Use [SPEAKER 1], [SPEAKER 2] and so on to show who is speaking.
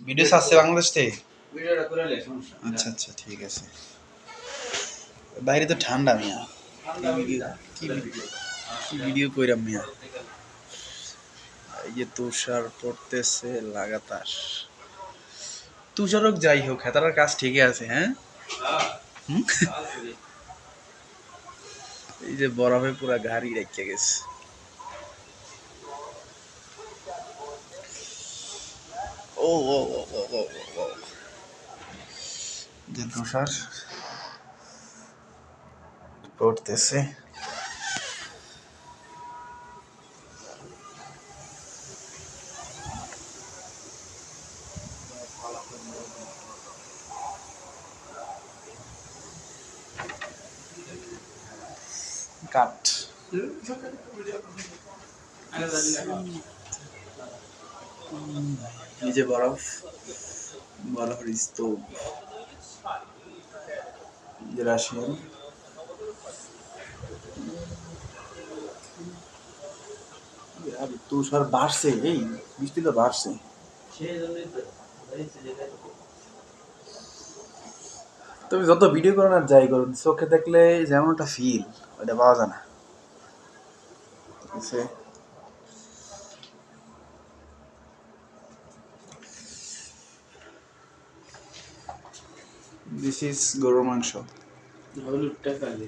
[SPEAKER 1] Video ছাড়ছে বাংলাদেশ থেকে?
[SPEAKER 2] ভিডিওটা করে লে সমস্যা।
[SPEAKER 1] আচ্ছা আচ্ছা ঠিক আছে। বাইরে তো ঠান্ডা মিয়া। কি ভিডিও কইরাম মিয়া। এই যে তুষার পড়তেছে লাগাতার। তুষার হোক যাই হোক হেতার কাজ ঠিকই আছে হ্যাঁ। এই যে বরফে পুরা গাড়ি রেখে গেছে। ও ও ও ও ও ও যে তুষার পড়তেছে। কাট এই যে বরফ, বরফের স্তূপ, যে রাশিয়ান তুষার বাড়ছে, এই বৃষ্টি তো বাড়ছে। তুমি যত ভিডিও করো না যাই করো চোখে দেখলে যেমন একটা ফিল ওইটা পাওয়া যায় না। দিস ইজ গরুর মাংস।
[SPEAKER 2] হলুদটা খালি